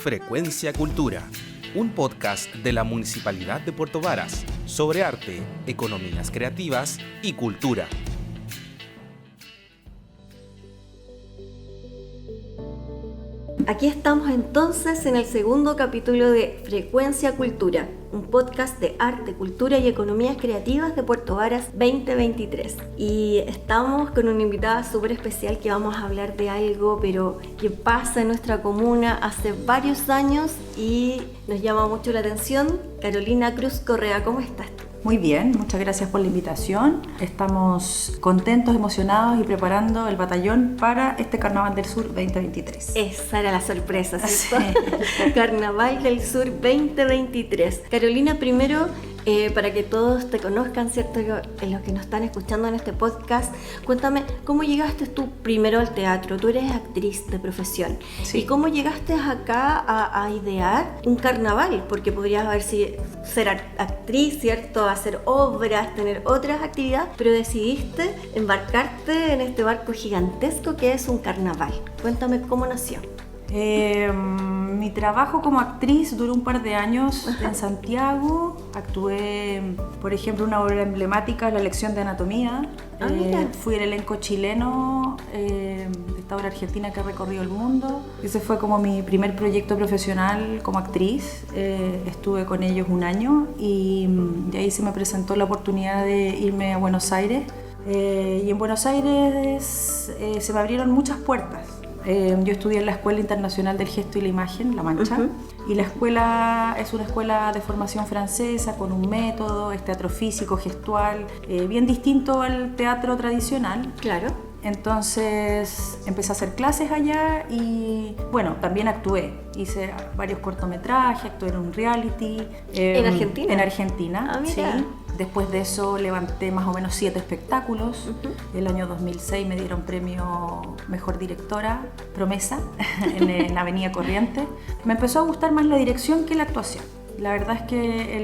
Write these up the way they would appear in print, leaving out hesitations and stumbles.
Frecuencia Cultura, un podcast de la Municipalidad de Puerto Varas sobre arte, economías creativas y cultura. Aquí estamos entonces en el segundo capítulo de Frecuencia Cultura, un podcast de arte, cultura y economías creativas de Puerto Varas 2023. Y estamos con una invitada súper especial que vamos a hablar de algo, pero que pasa en nuestra comuna hace varios años y nos llama mucho la atención. Carolina Cruz Correa, ¿cómo estás? Muy bien, muchas gracias por la invitación. Estamos contentos, emocionados y preparando el batallón para este Carnaval del Sur 2023. Esa era la sorpresa, ¿cierto? Sí. Carnaval del Sur 2023. Carolina, primero, para que todos te conozcan, ¿cierto? Los que nos están escuchando en este podcast, cuéntame, ¿cómo llegaste tú primero al teatro? Tú eres actriz de profesión. Sí. ¿Y cómo llegaste acá a idear un carnaval? Porque podrías haber sido ser actriz, ¿cierto? Hacer obras, tener otras actividades, pero decidiste embarcarte en este barco gigantesco que es un carnaval. Cuéntame cómo nació. Mi trabajo como actriz duró un par de años en Santiago. Actué, por ejemplo, una obra emblemática, La Lección de Anatomía. Fui el elenco chileno de esta obra argentina que ha recorrido el mundo. Ese fue como mi primer proyecto profesional como actriz. Estuve con ellos un año y de ahí se me presentó la oportunidad de irme a Buenos Aires. Y en Buenos Aires se me abrieron muchas puertas. Yo estudié en la Escuela Internacional del Gesto y la Imagen, La Mancha, y la escuela es una escuela de formación francesa con un método, es teatro físico, gestual, bien distinto al teatro tradicional. Claro. Entonces empecé a hacer clases allá y bueno, también actué. Hice varios cortometrajes, actué en un reality. ¿En Argentina? En Argentina, Ah, mira. sí. Después de eso levanté más o menos 7 espectáculos. El año 2006 me dieron premio Mejor Directora, Promesa, en Avenida Corrientes. Me empezó a gustar más la dirección que la actuación. La verdad es que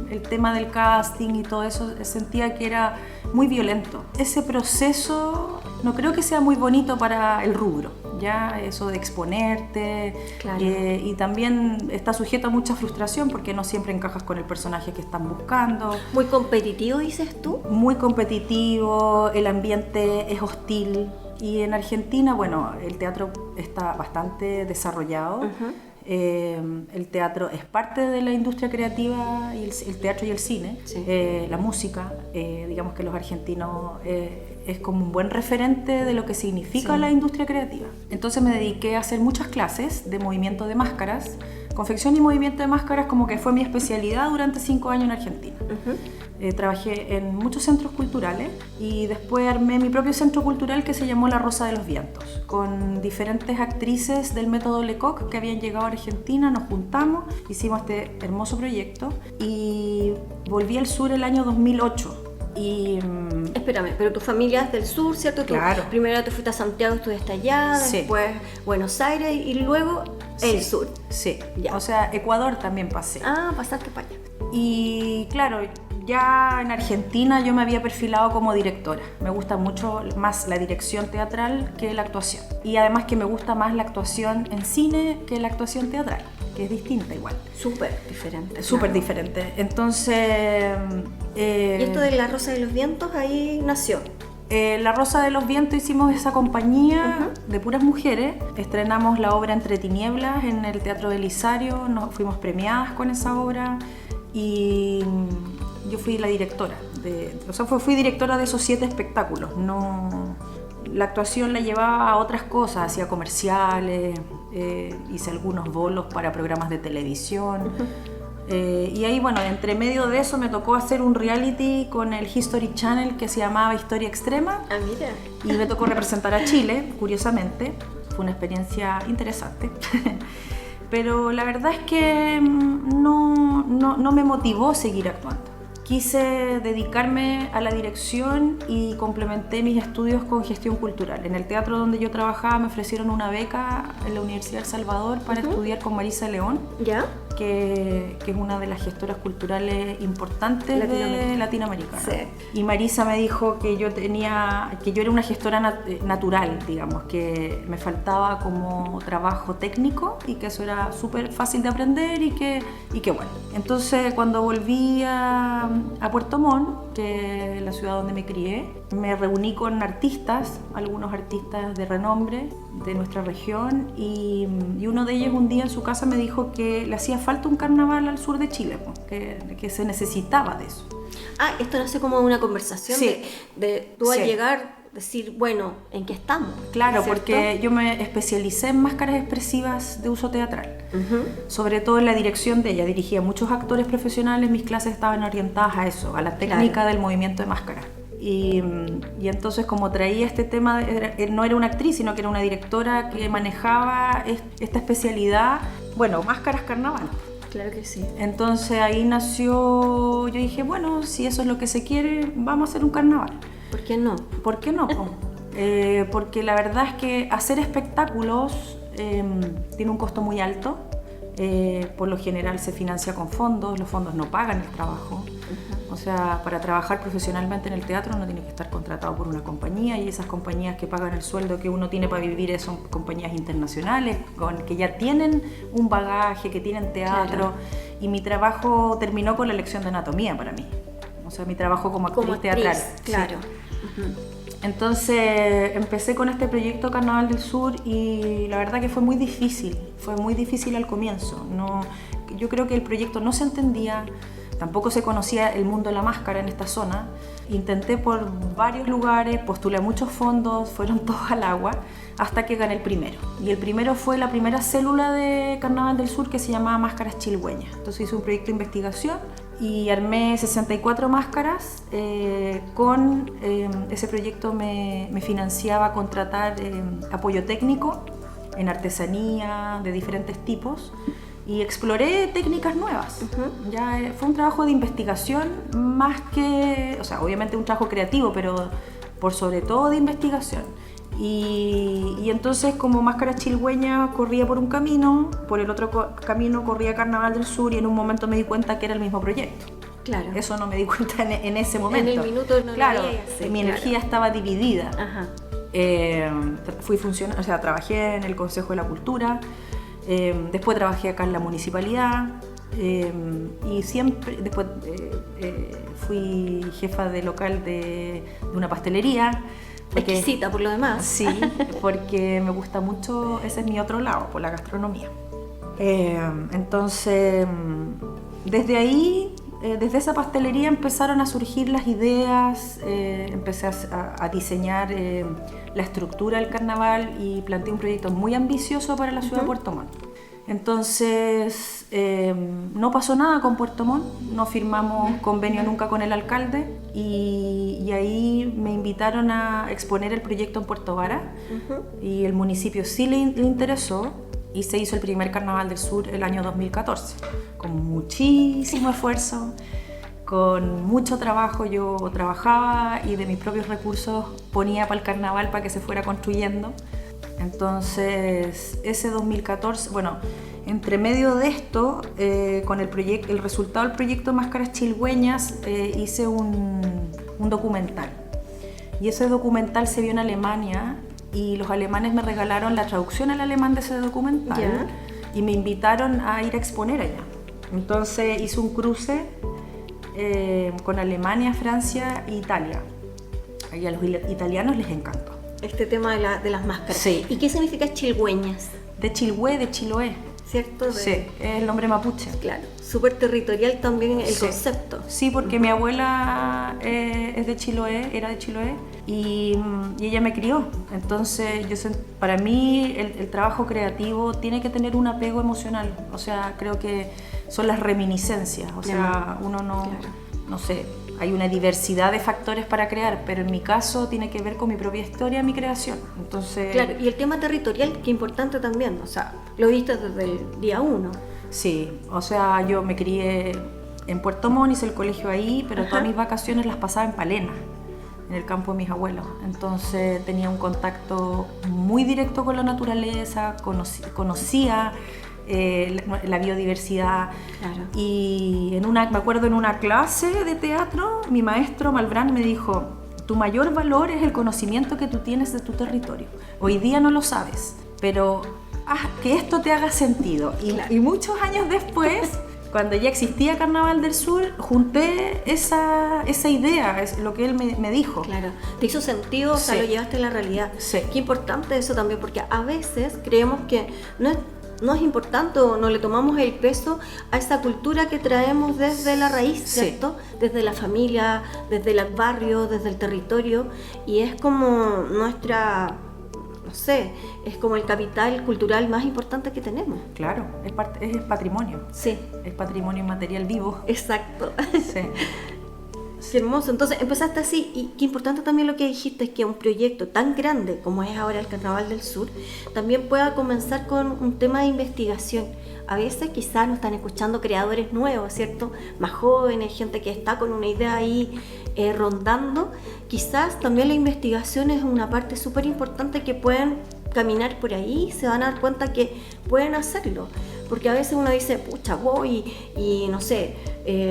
el tema del casting y todo eso sentía que era muy violento. Ese proceso no creo que sea muy bonito para el rubro, ya eso de exponerte. Claro. Y también está sujeto a mucha frustración porque no siempre encajas con el personaje que están buscando. ¿Muy competitivo, dices tú? Muy competitivo, el ambiente es hostil y en Argentina, bueno, el teatro está bastante desarrollado. El teatro es parte de la industria creativa, y el teatro y el cine, sí. La música, digamos que los argentinos es como un buen referente de lo que significa sí. la industria creativa. Entonces me dediqué a hacer muchas clases de movimiento de máscaras, confección y movimiento de máscaras como que fue mi especialidad durante 5 años en Argentina. Trabajé en muchos centros culturales y después armé mi propio centro cultural que se llamó La Rosa de los Vientos, con diferentes actrices del método Lecoq que habían llegado a Argentina. Nos juntamos, hicimos este hermoso proyecto y volví al sur el año 2008. Espérame, pero tu familia es del sur, ¿cierto? Claro. Tú primero te fuiste a Santiago, estuviste allá, Sí. después Buenos Aires y luego el sur. Sí, Ya. O sea, Ecuador también pasé. Ah, pasaste para allá. Y claro, ya en Argentina yo me había perfilado como directora. Me gusta mucho más la dirección teatral que la actuación. Y además que me gusta más la actuación en cine que la actuación teatral, que es distinta igual. Súper diferente. Súper claro. diferente. Entonces... ¿Y esto de La Rosa de los Vientos ahí nació? La Rosa de los Vientos hicimos esa compañía de puras mujeres. Estrenamos la obra Entre Tinieblas en el Teatro Belisario. Nos fuimos premiadas con esa obra y yo fui la directora. Fui directora de esos 7 espectáculos. No, la actuación la llevaba a otras cosas, hacía comerciales, hice algunos bolos para programas de televisión. Y ahí, bueno, entre medio de eso me tocó hacer un reality con el History Channel que se llamaba Historia Extrema. Ah, mira. Y me tocó representar a Chile, curiosamente. Fue una experiencia interesante. Pero la verdad es que no me motivó seguir actuando. quise dedicarme a la dirección y complementé mis estudios con gestión cultural. En el teatro donde yo trabajaba me ofrecieron una beca en la Universidad del Salvador para estudiar con Marisa León, ¿ya? Que es una de las gestoras culturales importantes de Latinoamérica. Sí. Y Marisa me dijo que yo era una gestora natural, digamos, que me faltaba como trabajo técnico y que eso era súper fácil de aprender y que bueno. Entonces, cuando volví a Puerto Montt, que es la ciudad donde me crié, me reuní con artistas, algunos artistas de renombre de nuestra región, y uno de ellos un día en su casa me dijo que le hacía falta un carnaval al sur de Chile, que se necesitaba de eso. Esto nace como una conversación, sí, de tú al llegar, decir, bueno, ¿en qué estamos? Claro, ¿cierto? porque yo me especialicé en máscaras expresivas de uso teatral, sobre todo en la dirección de ella. Dirigía muchos actores profesionales, mis clases estaban orientadas a eso, a la técnica del movimiento de máscara. Y entonces, como traía este tema, no era una actriz, sino que era una directora que manejaba esta especialidad, bueno, máscaras carnaval. Claro que sí. Entonces ahí nació, yo dije, bueno, si eso es lo que se quiere, vamos a hacer un carnaval. ¿Por qué no? ¿Por qué no? Porque la verdad es que hacer espectáculos tiene un costo muy alto. Por lo general se financia con fondos, los fondos no pagan el trabajo. O sea, para trabajar profesionalmente en el teatro uno tiene que estar contratado por una compañía, y esas compañías que pagan el sueldo que uno tiene para vivir son compañías internacionales que ya tienen un bagaje, que tienen teatro. Claro. Y mi trabajo terminó con la lección de anatomía para mí. O sea, mi trabajo como actriz teatral. Claro. Sí. Entonces empecé con este proyecto Carnaval del Sur y la verdad que fue muy difícil al comienzo. Yo creo que el proyecto no se entendía, tampoco se conocía el mundo de la máscara en esta zona. Intenté por varios lugares, postulé muchos fondos, fueron todos al agua, hasta que gané el primero. Y el primero fue la primera célula de Carnaval del Sur, que se llamaba Máscaras Chilhueñas. Entonces hice un proyecto de investigación y armé 64 máscaras. Con ese proyecto me financiaba contratar apoyo técnico en artesanía de diferentes tipos, y exploré técnicas nuevas. Ya fue un trabajo de investigación más que, o sea, obviamente un trabajo creativo, pero por sobre todo de investigación. Y entonces, como Máscaras Chilhueñas corría por un camino, por el otro camino corría Carnaval del Sur, y en un momento me di cuenta que era el mismo proyecto. Claro. Eso no me di cuenta en ese momento. En el minuto no claro, lo veía así, mi energía estaba dividida. Ajá. Trabajé en el Consejo de la Cultura, después trabajé acá en la municipalidad, y siempre después fui jefa de local de una pastelería. Exquisita por lo demás. Sí, porque me gusta mucho, ese es mi otro lado, por la gastronomía. Entonces, desde ahí, desde esa pastelería empezaron a surgir las ideas, empecé a diseñar la estructura del carnaval y planteé un proyecto muy ambicioso para la ciudad de Puerto Montt. Entonces, no pasó nada con Puerto Montt, no firmamos convenio nunca con el alcalde, y ahí me invitaron a exponer el proyecto en Puerto Varas, y el municipio sí le interesó, y se hizo el primer Carnaval del Sur el año 2014, con muchísimo esfuerzo, con mucho trabajo. Yo trabajaba y de mis propios recursos ponía para el carnaval para que se fuera construyendo. Entonces, ese 2014, bueno, entre medio de esto, con el resultado del proyecto Máscaras Chilhueñas, hice un documental. Y ese documental se vio en Alemania, y los alemanes me regalaron la traducción al alemán de ese documental. ¿Ya? Y me invitaron a ir a exponer allá. Entonces hice un cruce con Alemania, Francia e Italia. Y a los italianos les encantó. Este tema de las máscaras. Sí. ¿Y qué significa chilhueñas? De Chilhue, de Chiloé. ¿Cierto? Sí, es el nombre mapuche. Claro, súper territorial también el Sí. concepto. Sí, porque mi abuela es de Chiloé, era de Chiloé, y ella me crió. Entonces, para mí el trabajo creativo tiene que tener un apego emocional. O sea, creo que son las reminiscencias. O sea, uno no sé, hay una diversidad de factores para crear, pero en mi caso tiene que ver con mi propia historia, mi creación. Entonces, Claro, y el tema territorial, que importante también, o sea, lo viste desde el día 1. sí, o sea, yo me crié En Puerto Montt hice el colegio ahí, pero todas mis vacaciones las pasaba en Palena, en el campo de mis abuelos. Entonces tenía un contacto muy directo con la naturaleza, conocía la biodiversidad. Claro. Y me acuerdo en una clase de teatro, mi maestro Malbrán me dijo: tu mayor valor es el conocimiento que tú tienes de tu territorio. Hoy día no lo sabes, pero que esto te haga sentido. Y muchos años después, cuando ya existía Carnaval del Sur, junté esa idea, es lo que él me dijo. Claro, te hizo sentido, o sea, lo llevaste a la realidad. Sí. Qué importante eso también, porque a veces creemos que no es importante o no le tomamos el peso a esa cultura que traemos desde la raíz, ¿cierto? Sí. Desde la familia, desde el barrio, desde el territorio, y es como nuestra, no sé, es como el capital cultural más importante que tenemos. Claro, es patrimonio. Sí. Es patrimonio inmaterial vivo. Exacto. Sí. Qué hermoso. Entonces empezaste así, y qué importante también lo que dijiste, es que un proyecto tan grande como es ahora el Carnaval del Sur también pueda comenzar con un tema de investigación. A veces quizás nos están escuchando creadores nuevos, ¿cierto? Más jóvenes, gente que está con una idea ahí rondando. Quizás también la investigación es una parte súper importante que pueden caminar por ahí, se van a dar cuenta que pueden hacerlo. Porque a veces uno dice, pucha, voy y no sé,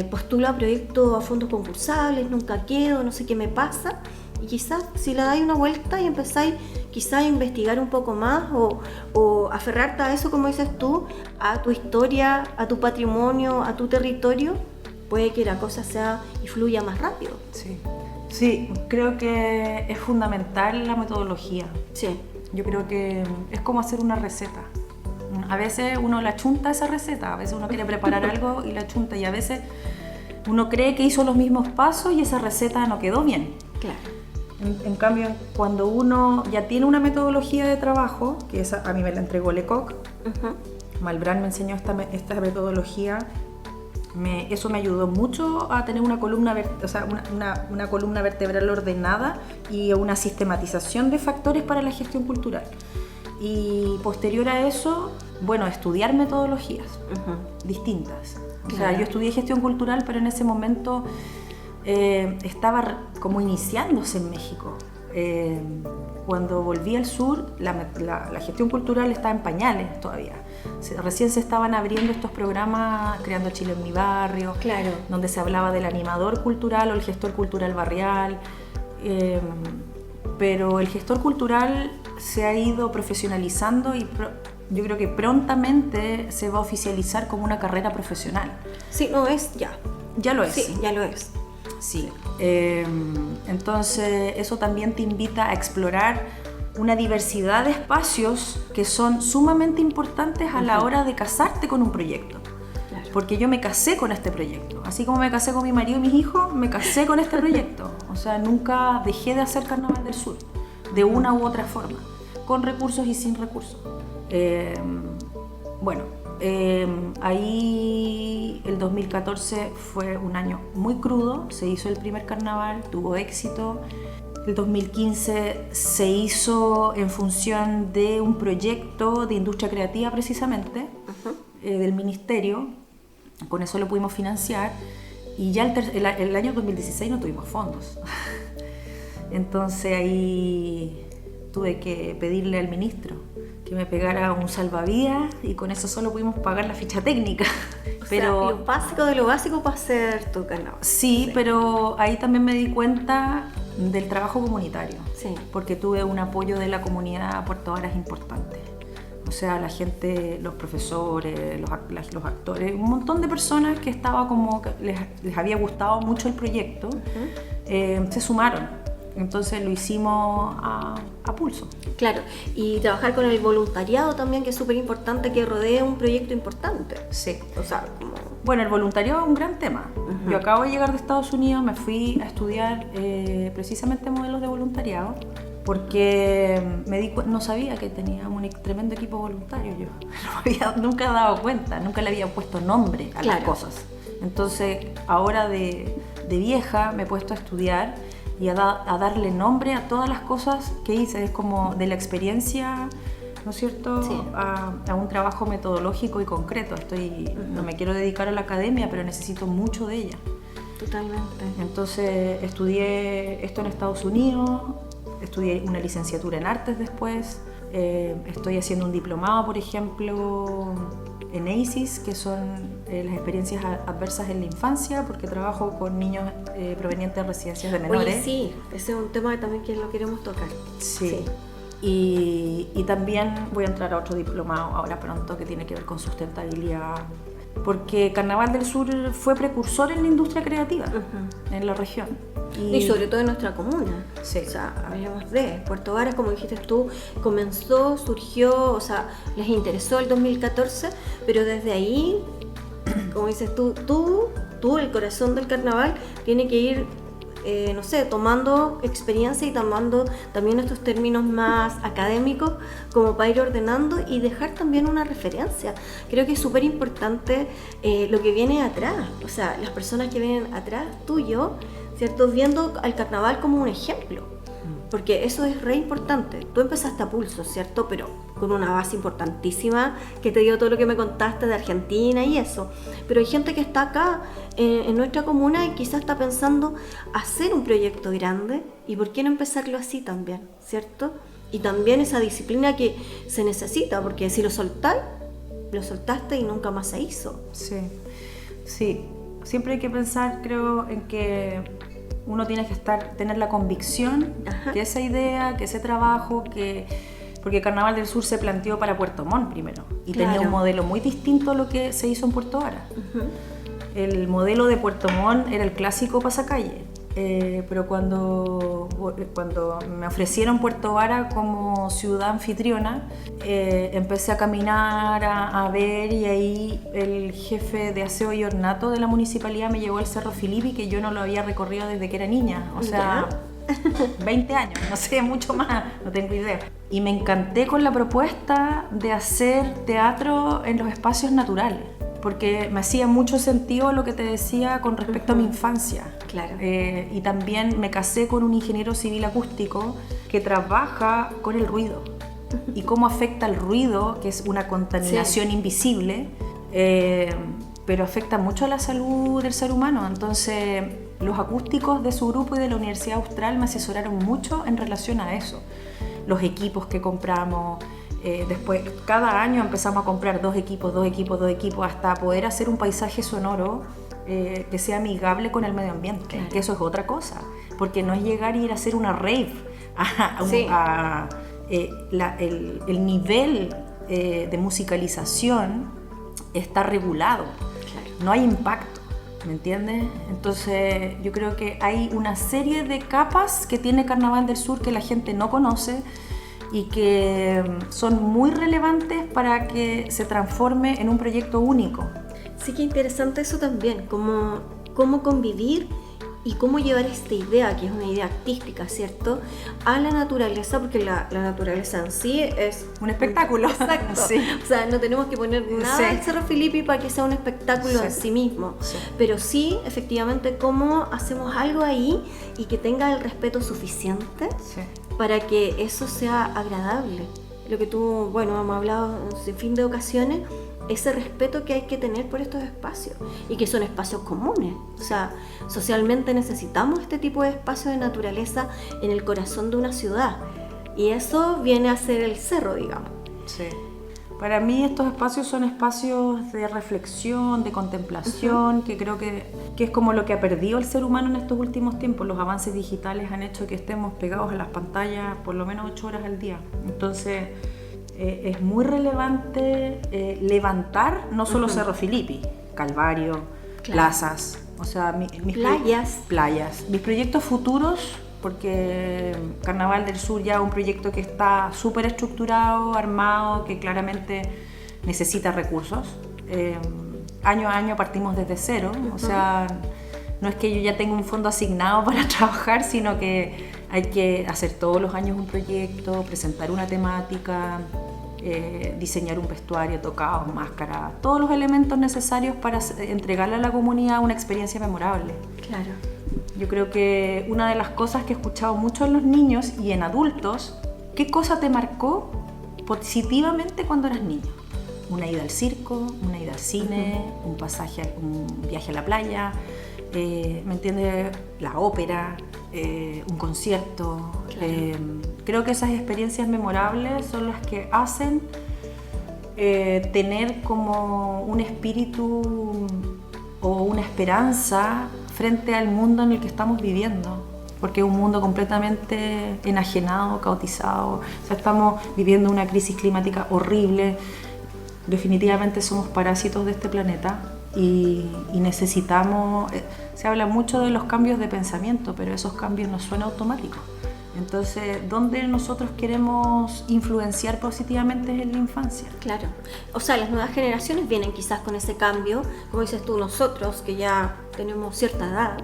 postulo a proyectos a fondos concursables, nunca quedo, no sé qué me pasa. Y quizás si le dais una vuelta y empezáis quizás a investigar un poco más o aferrarte a eso, como dices tú, a tu historia, a tu patrimonio, a tu territorio, puede que la cosa sea y fluya más rápido. Sí, creo que es fundamental la metodología. Sí. Yo creo que es como hacer una receta. A veces uno la chunta esa receta, a veces uno quiere preparar algo y la chunta, y a veces uno cree que hizo los mismos pasos y esa receta no quedó bien. Claro. En cambio, cuando uno ya tiene una metodología de trabajo, que esa a mí me la entregó Lecoq, Malbrán me enseñó esta metodología, eso me ayudó mucho a tener una columna vertebral ordenada y una sistematización de factores para la gestión cultural. Y posterior a eso, estudiar metodologías distintas. O sea, yo estudié gestión cultural, pero en ese momento estaba como iniciándose en México. Cuando volví al sur, la gestión cultural estaba en pañales todavía. Recién se estaban abriendo estos programas, Creando Chile en mi barrio, claro, donde se hablaba del animador cultural o el gestor cultural barrial. Pero el gestor cultural se ha ido profesionalizando y yo creo que prontamente se va a oficializar como una carrera profesional. Sí, no es ya. Ya lo es. Sí, ya lo es. Sí. Entonces eso también te invita a explorar una diversidad de espacios que son sumamente importantes a la hora de casarte con un proyecto. Claro. Porque yo me casé con este proyecto. Así como me casé con mi marido y mis hijos, me casé con este proyecto. O sea, nunca dejé de hacer Carnaval del Sur, de una u otra forma, con recursos y sin recursos. Ahí el 2014 fue un año muy crudo, se hizo el primer carnaval, tuvo éxito. El 2015 se hizo en función de un proyecto de industria creativa precisamente, del ministerio, con eso lo pudimos financiar, y ya el año 2016 no tuvimos fondos. Entonces ahí tuve que pedirle al ministro que me pegara un salvavidas y con eso solo pudimos pagar la ficha técnica. Pero lo básico de lo básico para hacer tu carnaval. Sí, pero ahí también me di cuenta del trabajo comunitario, porque tuve un apoyo de la comunidad Puerto Varas importante. O sea, la gente, los profesores, los actores, un montón de personas que estaba como que les había gustado mucho el proyecto, se sumaron. Entonces lo hicimos a pulso. Claro, y trabajar con el voluntariado también, que es súper importante, que rodee un proyecto importante. Sí. O sea, bueno, el voluntariado es un gran tema. Yo acabo de llegar de Estados Unidos, me fui a estudiar precisamente modelos de voluntariado, porque no sabía que tenía un tremendo equipo voluntario. Yo no había nunca dado cuenta, nunca le había puesto nombre a las cosas. Entonces, ahora de vieja me he puesto a estudiar y a darle nombre a todas las cosas que hice. Es como de la experiencia ¿no es cierto? Sí. A un trabajo metodológico y concreto. No me quiero dedicar a la academia, pero necesito mucho de ella. Totalmente. Entonces estudié esto en Estados Unidos, estudié una licenciatura en artes después, estoy haciendo un diplomado, por ejemplo, en ACES, que son las experiencias adversas en la infancia, porque trabajo con niños provenientes de residencias de menores. Oye, sí, ese es un tema que también lo queremos tocar. Sí. Y también voy a entrar a otro diplomado ahora pronto que tiene que ver con sustentabilidad, porque Carnaval del Sur fue precursor en la industria creativa en la región. Y sobre todo en nuestra comuna. Sí. O sea, hablemos de Puerto Varas, como dijiste tú, surgió, o sea, les interesó el 2014, pero desde ahí, como dices tú, el corazón del carnaval tiene que ir, no sé, tomando experiencia y tomando también estos términos más académicos como para ir ordenando y dejar también una referencia. Creo que es súper importante lo que viene atrás, o sea, las personas que vienen atrás, tú y yo, ¿cierto? Viendo al carnaval como un ejemplo, porque eso es re importante. Tú empezaste a pulso, ¿cierto? Pero con una base importantísima que te dio todo lo que me contaste de Argentina y eso. Pero hay gente que está acá en nuestra comuna y quizás está pensando hacer un proyecto grande, y ¿por qué no empezarlo así también, ¿cierto? Y también esa disciplina que se necesita, porque si lo soltaste y nunca más se hizo. Sí. Siempre hay que pensar, creo, en que uno tiene que tener la convicción que esa idea, que ese trabajo, porque Carnaval del Sur se planteó para Puerto Montt primero y tenía un modelo muy distinto a lo que se hizo en Puerto Varas. El modelo de Puerto Montt era el clásico pasacalle, pero cuando me ofrecieron Puerto Varas como ciudad anfitriona, empecé a caminar, a ver, y ahí el jefe de aseo y ornato de la municipalidad me llevó al Cerro Filippi, que yo no lo había recorrido desde que era niña, o sea, 20 años, no sé, mucho más, no tengo idea. Y me encanté con la propuesta de hacer teatro en los espacios naturales, porque me hacía mucho sentido lo que te decía con respecto a mi infancia. Claro. Y también me casé con un ingeniero civil acústico que trabaja con el ruido y cómo afecta el ruido, que es una contaminación invisible, pero afecta mucho a la salud del ser humano. Entonces, los acústicos de su grupo y de la Universidad Austral me asesoraron mucho en relación a eso. Los equipos que compramos, después cada año empezamos a comprar dos equipos, hasta poder hacer un paisaje sonoro que sea amigable con el medio ambiente, claro. Que eso es otra cosa, porque no es llegar y ir a hacer una rave, el nivel de musicalización está regulado, claro. No hay impacto, ¿me entiendes? Entonces yo creo que hay una serie de capas que tiene Carnaval del Sur que la gente no conoce y que son muy relevantes para que se transforme en un proyecto único. Sí, que interesante eso también, cómo convivir y cómo llevar esta idea, que es una idea artística, ¿cierto?, a la naturaleza, porque la naturaleza en sí es un espectáculo. Exacto. Sí. O sea, no tenemos que poner nada al Cerro Filippi para que sea un espectáculo en sí mismo. Sí. Pero sí, efectivamente, cómo hacemos algo ahí y que tenga el respeto suficiente para que eso sea agradable. Lo que tú, hemos hablado en fin de ocasiones, ese respeto que hay que tener por estos espacios y que son espacios comunes. O sea, socialmente necesitamos este tipo de espacios de naturaleza en el corazón de una ciudad, y eso viene a ser el cerro, digamos. Sí. Para mí estos espacios son espacios de reflexión, de contemplación, que creo que es como lo que ha perdido el ser humano en estos últimos tiempos. Los avances digitales han hecho que estemos pegados a las pantallas por lo menos 8 horas al día. Entonces es muy relevante levantar no solo Cerro Filippi, Calvario, plazas, o sea, mis playas. Mis proyectos futuros, porque Carnaval del Sur ya es un proyecto que está súper estructurado, armado, que claramente necesita recursos. Año a año partimos desde cero, o sea, no es que yo ya tenga un fondo asignado para trabajar, sino que hay que hacer todos los años un proyecto, presentar una temática, diseñar un vestuario, tocados, máscaras, todos los elementos necesarios para entregarle a la comunidad una experiencia memorable. Claro. Yo creo que una de las cosas que he escuchado mucho en los niños y en adultos, ¿qué cosa te marcó positivamente cuando eras niño. Una ida al circo, una ida al cine, un viaje a la playa, ¿me entiendes? La ópera, un concierto. Claro. Creo que esas experiencias memorables son las que hacen tener como un espíritu o una esperanza frente al mundo en el que estamos viviendo, porque es un mundo completamente enajenado, caotizado. O sea, estamos viviendo una crisis climática horrible. Definitivamente somos parásitos de este planeta y necesitamos... Se habla mucho de los cambios de pensamiento, pero esos cambios no son automáticos. Entonces, ¿dónde nosotros queremos influenciar positivamente es en la infancia? Claro. O sea, las nuevas generaciones vienen quizás con ese cambio, como dices tú, nosotros que ya tenemos cierta edad,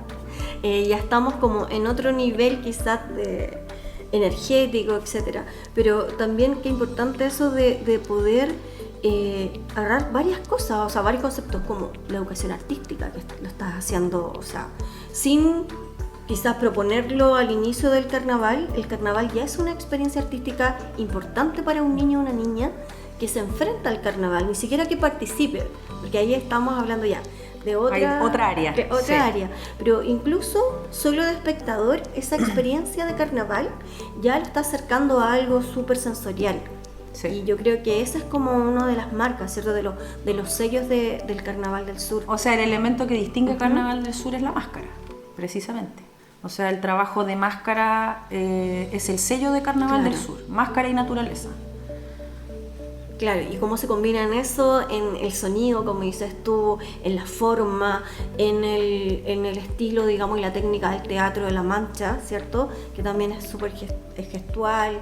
ya estamos como en otro nivel quizás de energético, etcétera. Pero también qué importante eso de poder agarrar varias cosas, o sea, varios conceptos como la educación artística, que lo estás haciendo, o sea, sin quizás proponerlo al inicio del carnaval. El carnaval ya es una experiencia artística importante para un niño o una niña que se enfrenta al carnaval, ni siquiera que participe, porque ahí estamos hablando ya de otra área. Sí. Pero incluso solo de espectador, esa experiencia de carnaval ya lo está acercando a algo súper sensorial. Sí. Y yo creo que esa es como una de las marcas, ¿cierto? De los sellos del Carnaval del Sur. O sea, el elemento que distingue el Carnaval del Sur es la máscara, precisamente. O sea, el trabajo de máscara es el sello de Carnaval del Sur, máscara y naturaleza. Claro, y cómo se combina en eso, en el sonido, como dices tú, en la forma, en el estilo, digamos, y la técnica del teatro de la Mancha, ¿cierto? Que también es súper gestual.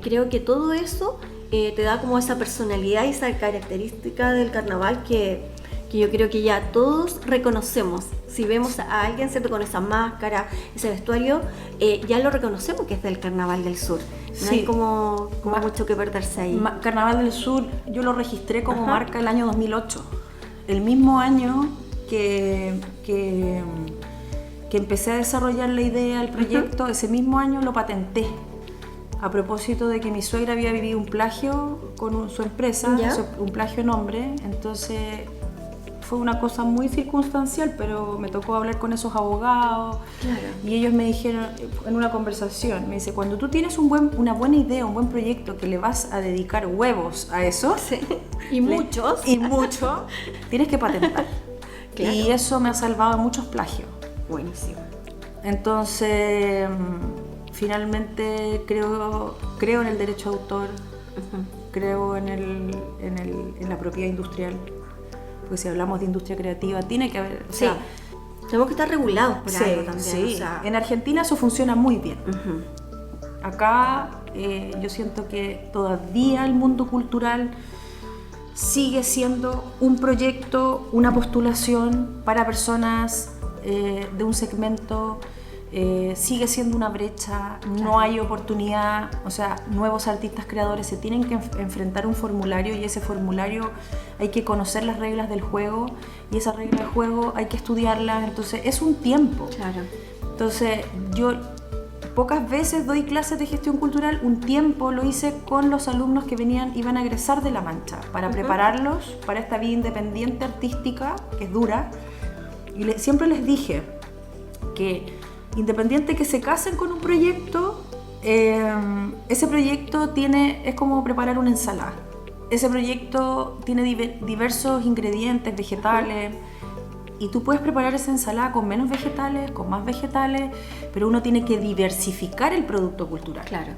Creo que todo eso te da como esa personalidad y esa característica del carnaval que yo creo que ya todos reconocemos. Si vemos a alguien, ¿cierto?, con esa máscara, ese vestuario, ya lo reconocemos que es del Carnaval del Sur. No hay como mucho que perderse ahí. Carnaval del Sur, yo lo registré como marca el año 2008. El mismo año que empecé a desarrollar la idea, el proyecto, ese mismo año lo patenté. A propósito de que mi suegra había vivido un plagio con su empresa, un plagio nombre, entonces fue una cosa muy circunstancial, pero me tocó hablar con esos abogados. Claro. Y ellos me dijeron en una conversación, me dice, cuando tú tienes una buena idea, un buen proyecto que le vas a dedicar huevos a eso, sí. y mucho, tienes que patentar. Claro. Y eso me ha salvado de muchos plagios. Buenísimo. Entonces, finalmente creo en el derecho de autor, creo en la propiedad industrial. Porque si hablamos de industria creativa, tiene que haber... O sea, tenemos que estar regulados por algo también. Sí. O sea, en Argentina eso funciona muy bien. Acá yo siento que todavía el mundo cultural sigue siendo un proyecto, una postulación para personas de un segmento, sigue siendo una brecha, no hay oportunidad. O sea, nuevos artistas creadores se tienen que enfrentar a un formulario y ese formulario hay que conocer las reglas del juego y esas reglas del juego hay que estudiarlas, entonces es un tiempo. Claro. Entonces yo pocas veces doy clases de gestión cultural, un tiempo lo hice con los alumnos que iban a egresar de La Mancha para prepararlos para esta vida independiente artística que es dura, y siempre les dije que independiente que se casen con un proyecto, ese proyecto es como preparar una ensalada. Ese proyecto tiene diversos ingredientes vegetales y tú puedes preparar esa ensalada con menos vegetales, con más vegetales, pero uno tiene que diversificar el producto cultural. Claro.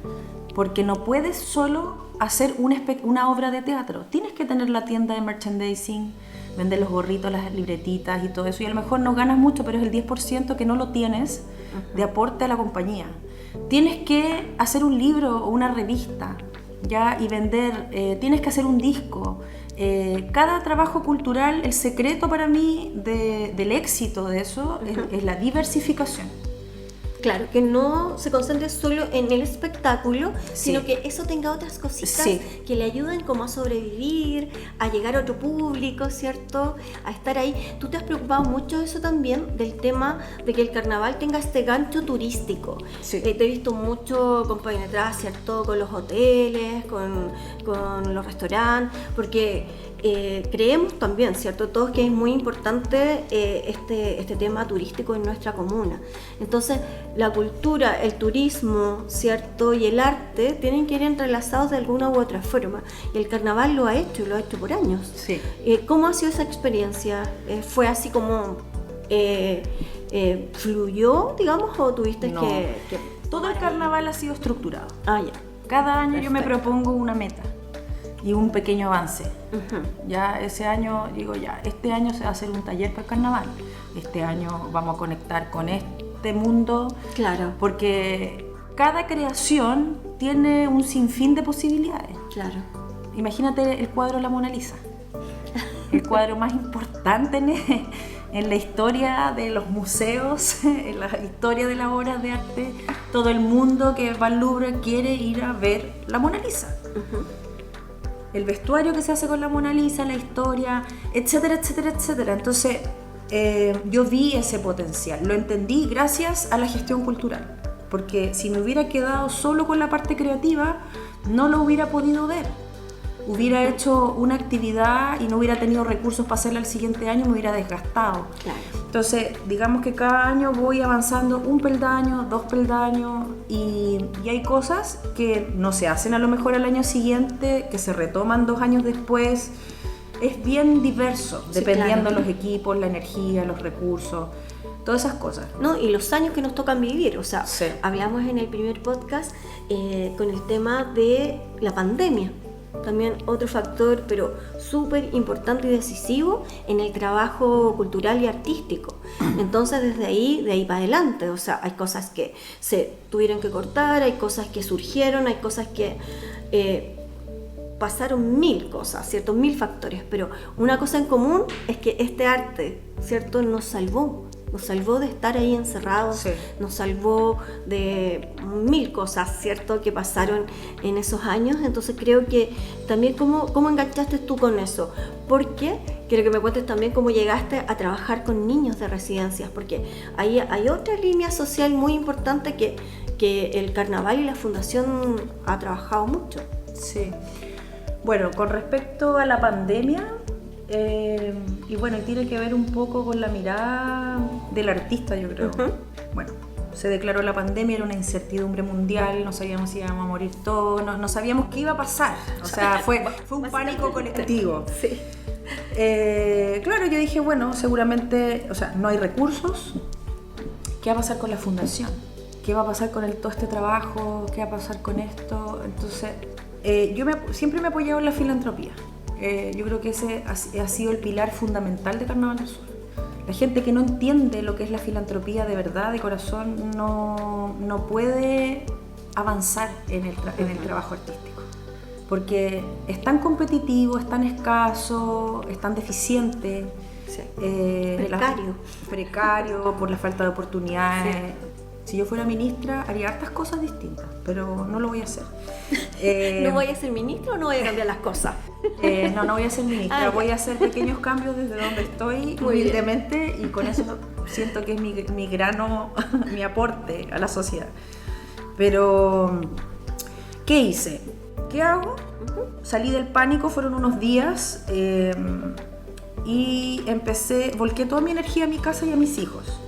Porque no puedes solo hacer una obra de teatro. Tienes que tener la tienda de merchandising, vender los gorritos, las libretitas y todo eso. Y a lo mejor no ganas mucho, pero es el 10% que no lo tienes de aporte a la compañía. Tienes que hacer un libro o una revista, ¿ya? Y vender. Tienes que hacer un disco. Cada trabajo cultural, el secreto para mí del éxito de eso es la diversificación. Claro, que no se concentre solo en el espectáculo, sino que eso tenga otras cositas que le ayuden como a sobrevivir, a llegar a otro público, ¿cierto? A estar ahí. Tú te has preocupado mucho de eso también, del tema de que el carnaval tenga este gancho turístico. Sí. Te he visto mucho compenetrar, ¿cierto? Con los hoteles, con los restaurantes, porque creemos también, ¿cierto? Todos que es muy importante este tema turístico en nuestra comuna. Entonces, la cultura, el turismo, ¿cierto? Y el arte tienen que ir entrelazados de alguna u otra forma. Y el carnaval lo ha hecho por años. Sí. ¿Cómo ha sido esa experiencia? ¿Fue así como fluyó, digamos, o tuviste que Todo el carnaval ha sido estructurado. Ah, ya. Cada año yo me Perfecto. propongo una meta y un pequeño avance. Ujú. Ya ese año digo, este año se va a hacer un taller para el carnaval. Este año vamos a conectar con este mundo. Claro. Porque cada creación tiene un sinfín de posibilidades. Claro. Imagínate el cuadro de la Mona Lisa. El cuadro más importante en la historia de los museos, en la historia de las obras de arte. Todo el mundo que va al Louvre quiere ir a ver la Mona Lisa. Ujú. El vestuario que se hace con la Mona Lisa, la historia, etcétera, etcétera, etcétera. Entonces, yo vi ese potencial. Lo entendí gracias a la gestión cultural. Porque si me hubiera quedado solo con la parte creativa, no lo hubiera podido ver. Hubiera hecho una actividad y no hubiera tenido recursos para hacerla el siguiente año, me hubiera desgastado. Claro. Entonces, digamos que cada año voy avanzando un peldaño, 2 peldaños y hay cosas que no se hacen a lo mejor al año siguiente, que se retoman 2 años después. Es bien diverso, Sí, dependiendo claro. de los equipos, la energía, los recursos, todas esas cosas. ¿No? Y los años que nos tocan vivir, o sea, Sí. hablamos en el primer podcast con el tema de la pandemia, también otro factor, pero súper importante y decisivo en el trabajo cultural y artístico. Entonces, de ahí para adelante, o sea, hay cosas que se tuvieron que cortar, hay cosas que surgieron, hay cosas que pasaron 1000 cosas, ¿cierto? 1000 factores, pero una cosa en común es que este arte, ¿cierto? Nos salvó de estar ahí encerrados, Sí. nos salvó de 1000 cosas, ¿cierto? Que pasaron en esos años. Entonces creo que también cómo enganchaste tú con eso, porque quiero que me cuentes también cómo llegaste a trabajar con niños de residencias, porque ahí hay otra línea social muy importante que el carnaval y la fundación ha trabajado mucho. Sí. Bueno, con respecto a la pandemia, y bueno, tiene que ver un poco con la mirada del artista, yo creo. Ujú. Bueno, se declaró la pandemia, era una incertidumbre mundial, no sabíamos si íbamos a morir todos, no sabíamos qué iba a pasar. O sea, fue un pánico colectivo. Sí. Claro, yo dije, bueno, seguramente, o sea, no hay recursos. ¿Qué va a pasar con la fundación? ¿Qué va a pasar con todo este trabajo? ¿Qué va a pasar con esto? Entonces, yo siempre me he apoyado en la filantropía. Yo creo que ese ha sido el pilar fundamental de Carnaval del Sur. La gente que no entiende lo que es la filantropía de verdad, de corazón, no puede avanzar en el trabajo artístico. Porque es tan competitivo, es tan escaso, es tan deficiente. Sí. Precario. Precario, por la falta de oportunidades. Sí. Si yo fuera ministra, haría hartas cosas distintas, pero no lo voy a hacer. ¿No voy a ser ministro o no voy a cambiar las cosas? No voy a ser ministra, Ah, ya. voy a hacer pequeños cambios desde donde estoy, Muy humildemente, y con eso siento que es mi grano, mi aporte a la sociedad. Pero, ¿qué hice? ¿Qué hago? Salí del pánico, fueron unos días, y volqué toda mi energía a mi casa y a mis hijos.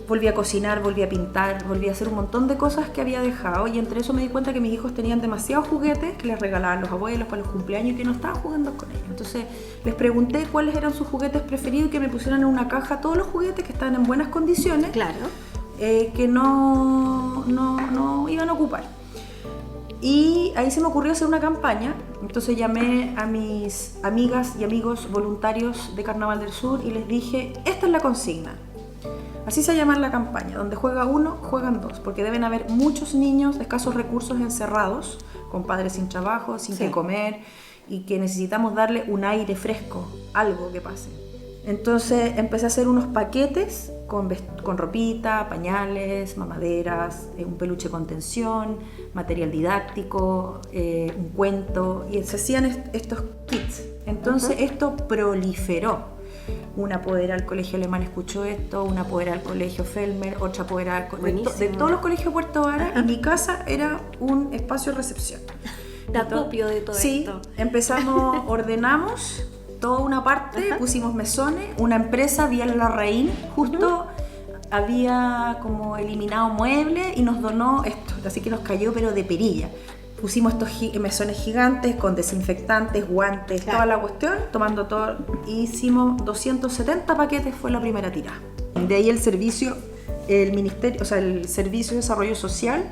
Volví a cocinar, volví a pintar, volví a hacer un montón de cosas que había dejado, y entre eso me di cuenta que mis hijos tenían demasiados juguetes que les regalaban los abuelos para los cumpleaños y que no estaban jugando con ellos. Entonces les pregunté cuáles eran sus juguetes preferidos y que me pusieran en una caja todos los juguetes que estaban en buenas condiciones, Claro. que no iban a ocupar. Y ahí se me ocurrió hacer una campaña. Entonces llamé a mis amigas y amigos voluntarios de Carnaval del Sur y les dije, esta es la consigna. Así se llama la campaña, donde juega uno, juegan dos, porque deben haber muchos niños de escasos recursos encerrados, con padres sin trabajo, sin Sí. qué comer, y que necesitamos darle un aire fresco, algo que pase. Entonces empecé a hacer unos paquetes con ropita, pañales, mamaderas, un peluche con tensión, material didáctico, un cuento, y se hacían estos kits. Entonces esto proliferó. Una apoderada del colegio alemán escuchó esto, una apoderada del colegio Felmer, otra apoderada de todos los colegios de Puerto Varas, y mi casa era un espacio de recepción. Te acopio de todo esto. Sí, empezamos, ordenamos toda una parte, pusimos mesones, una empresa, Vial Larraín, justo había como eliminado muebles y nos donó esto, así que nos cayó pero de perilla. Pusimos estos mesones gigantes con desinfectantes, guantes, toda la cuestión, tomando todo. Hicimos 270 paquetes, fue la primera tirada. De ahí el servicio, el ministerio, o sea, el Servicio de Desarrollo Social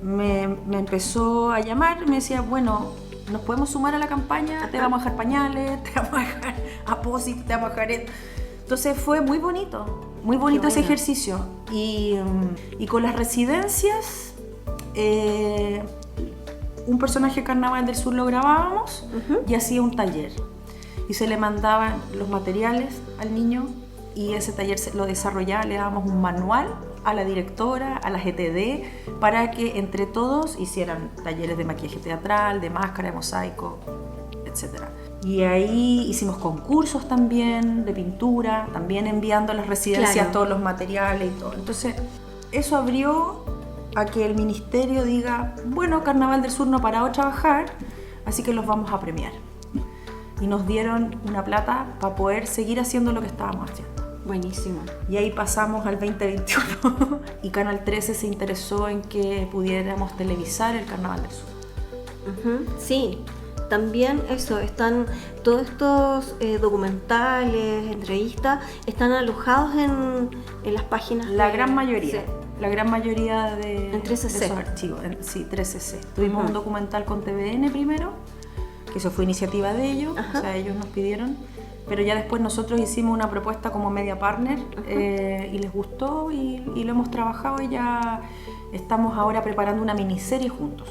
me empezó a llamar, me decía, bueno, ¿nos podemos sumar a la campaña? Te vamos a dejar pañales, te vamos a dejar apósitos, te vamos a dejar esto. Entonces fue muy bonito ese ejercicio. Y con las residencias, un personaje de Carnaval del Sur lo grabábamos y hacía un taller. Y se le mandaban los materiales al niño y ese taller lo desarrollaba, le dábamos un manual a la directora, a la GTD, para que entre todos hicieran talleres de maquillaje teatral, de máscara, de mosaico, etc. Y ahí hicimos concursos también de pintura, también enviando a las residencias todos los materiales y todo. Entonces, eso abrió a que el ministerio diga, bueno, Carnaval del Sur no paró de trabajar, así que los vamos a premiar. Y nos dieron una plata para poder seguir haciendo lo que estábamos haciendo. Buenísimo. Y ahí pasamos al 2021 y Canal 13 se interesó en que pudiéramos televisar el Carnaval del Sur. Sí, también eso, están todos estos documentales, entrevistas, están alojados en las páginas. La gran mayoría. Sí. La gran mayoría de esos archivos. Sí, 13C. Tuvimos un documental con TVN primero, que eso fue iniciativa de ellos, o sea, ellos nos pidieron. Pero ya después nosotros hicimos una propuesta como media partner y les gustó y lo hemos trabajado y ya estamos ahora preparando una miniserie juntos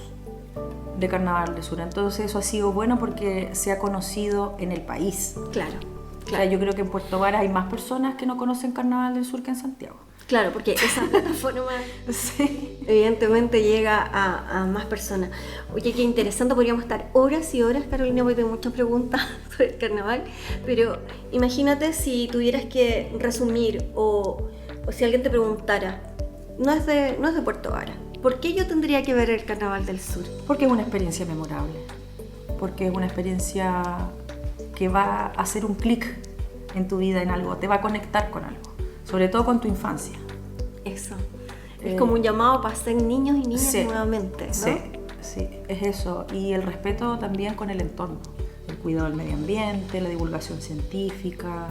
de Carnaval del Sur. Entonces eso ha sido bueno porque se ha conocido en el país. Claro. O sea, yo creo que en Puerto Varas hay más personas que no conocen Carnaval del Sur que en Santiago. Claro, porque esa plataforma evidentemente llega a más personas. Oye, qué interesante, podríamos estar horas y horas, Carolina, porque tengo muchas preguntas sobre el carnaval, pero imagínate si tuvieras que resumir o si alguien te preguntara, no es de Puerto Varas, ¿por qué yo tendría que ver el Carnaval del Sur? Porque es una experiencia memorable, porque es una experiencia que va a hacer un clic en tu vida, en algo, te va a conectar con algo. Sobre todo con tu infancia. Eso. Es como un llamado para ser niños y niñas nuevamente, ¿no? Sí, es eso. Y el respeto también con el entorno. El cuidado del medio ambiente, la divulgación científica,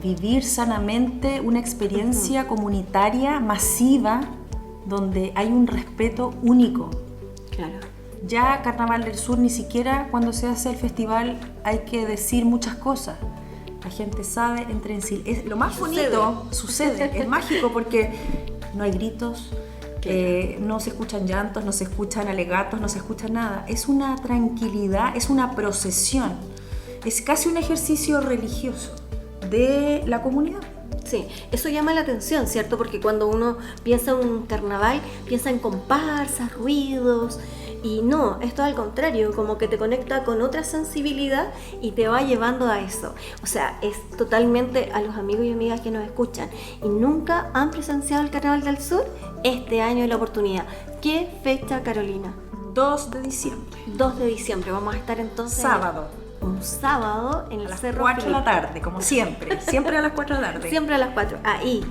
vivir sanamente una experiencia comunitaria masiva donde hay un respeto único. Claro. Ya Carnaval del Sur, ni siquiera cuando se hace el festival hay que decir muchas cosas. La gente sabe, entra en silencio. Lo más bonito sucede, es mágico porque no hay gritos, no se escuchan llantos, no se escuchan alegatos, no se escucha nada. Es una tranquilidad, es una procesión, es casi un ejercicio religioso de la comunidad. Sí, eso llama la atención, ¿cierto? Porque cuando uno piensa en un carnaval, piensa en comparsas, ruidos. Y no, esto al contrario, como que te conecta con otra sensibilidad y te va llevando a eso. O sea, es totalmente a los amigos y amigas que nos escuchan y nunca han presenciado el Carnaval del Sur, este año es la oportunidad. ¿Qué fecha, Carolina? 2 de diciembre. 2 de diciembre, vamos a estar entonces... Sábado. Un sábado en el Cerro Filipi. A las 4 de la tarde, como siempre. Siempre a las 4 de la tarde. Siempre a las 4, ahí.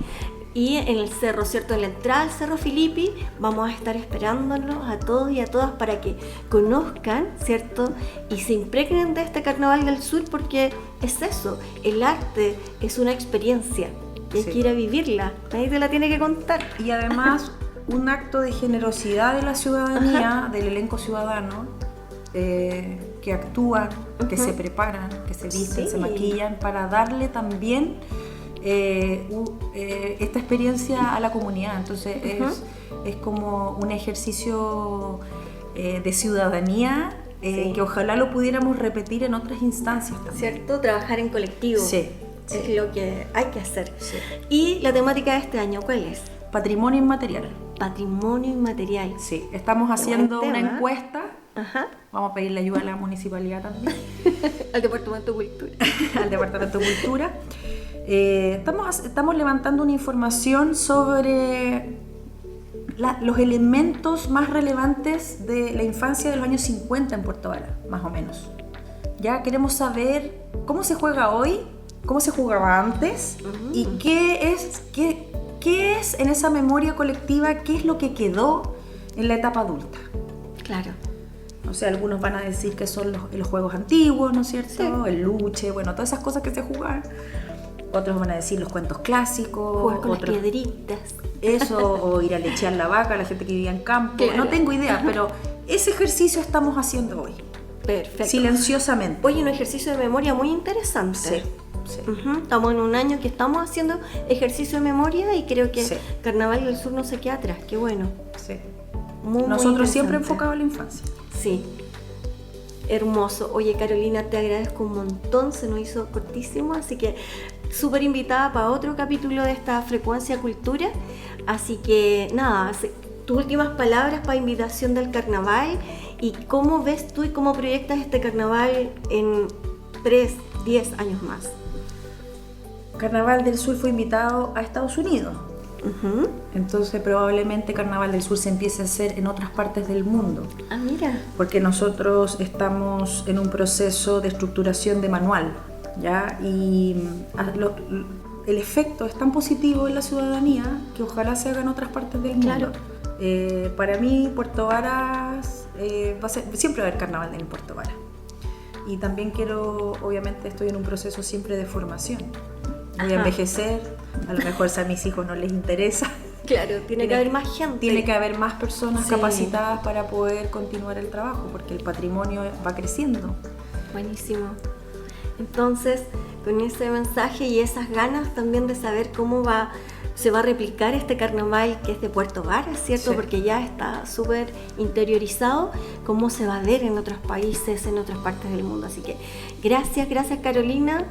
Y en el cerro, ¿cierto? En la entrada al Cerro Filipi vamos a estar esperándolos a todos y a todas para que conozcan, ¿cierto? Y se impregnen de este Carnaval del Sur porque es eso, el arte es una experiencia y hay que ir a vivirla, nadie te la tiene que contar. Y además un acto de generosidad de la ciudadanía, del elenco ciudadano, que actúan, que se preparan, que se visten, se maquillan para darle también... esta experiencia a la comunidad. Entonces es como un ejercicio de ciudadanía que ojalá lo pudiéramos repetir en otras instancias también. ¿Cierto? Trabajar en colectivo. Sí. Es lo que hay que hacer. Sí. ¿Y la temática de este año cuál es? Patrimonio inmaterial. Patrimonio inmaterial. Sí, estamos haciendo una encuesta. Ajá. Vamos a pedirle ayuda a la municipalidad también. Al Departamento de Cultura. Al Departamento de Cultura. Estamos levantando una información sobre los elementos más relevantes de la infancia de los años 50 en Puerto Vara, más o menos. Ya queremos saber cómo se juega hoy, cómo se jugaba antes y qué es en esa memoria colectiva, qué es lo que quedó en la etapa adulta. Claro. O sea, algunos van a decir que son los juegos antiguos, ¿no es cierto? Sí. El luche, bueno, todas esas cosas que se jugaban. Otros van a decir los cuentos clásicos. Jugar con las piedritas. Eso, o ir a lechear la vaca, la gente que vivía en campo. Claro. No tengo idea, pero ese ejercicio estamos haciendo hoy. Perfecto. Silenciosamente. Oye, un ejercicio de memoria muy interesante. Sí. Sí. Estamos en un año que estamos haciendo ejercicio de memoria y creo que Carnaval del Sur no se queda atrás. Qué bueno. Sí. Nosotros siempre enfocados en la infancia. Sí. Hermoso. Oye, Carolina, te agradezco un montón. Se nos hizo cortísimo, así que súper invitada para otro capítulo de esta Frecuencia Cultura. Así que nada, tus últimas palabras para invitación del carnaval y cómo ves tú y cómo proyectas este carnaval en 3, 10 años más. Carnaval del Sur fue invitado a Estados Unidos. Entonces probablemente Carnaval del Sur se empiece a hacer en otras partes del mundo. Ah, mira. Porque nosotros estamos en un proceso de estructuración de manual, ¿ya? Y el efecto es tan positivo en la ciudadanía que ojalá se haga en otras partes del mundo. Claro. Para mí, Puerto Varas, siempre va a haber carnaval en Puerto Varas. Y también obviamente estoy en un proceso siempre de formación. Voy a envejecer, a lo mejor a mis hijos no les interesa. Claro, tiene que haber más gente. Tiene que haber más personas capacitadas para poder continuar el trabajo, porque el patrimonio va creciendo. Buenísimo. Entonces, con ese mensaje y esas ganas también de saber cómo se va a replicar este carnaval que es de Puerto Varas, ¿cierto? Sí. Porque ya está súper interiorizado, cómo se va a ver en otros países, en otras partes del mundo. Así que gracias Carolina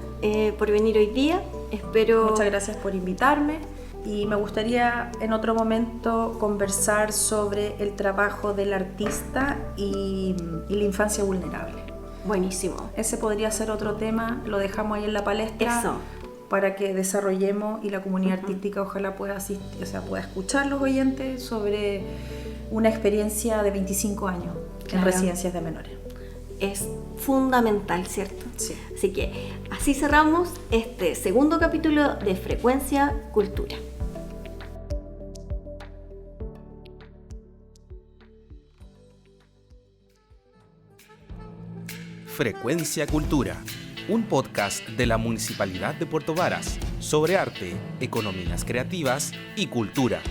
por venir hoy día. Muchas gracias por invitarme y me gustaría en otro momento conversar sobre el trabajo del artista y la infancia vulnerable. Buenísimo. Ese podría ser otro tema, lo dejamos ahí en la palestra. Eso. Para que desarrollemos y la comunidad artística ojalá pueda asistir, pueda escuchar los oyentes sobre una experiencia de 25 años en residencias de menores. Es fundamental, ¿cierto? Sí. Así que así cerramos este segundo capítulo de Frecuencia Cultura. Frecuencia Cultura, un podcast de la Municipalidad de Puerto Varas sobre arte, economías creativas y cultura.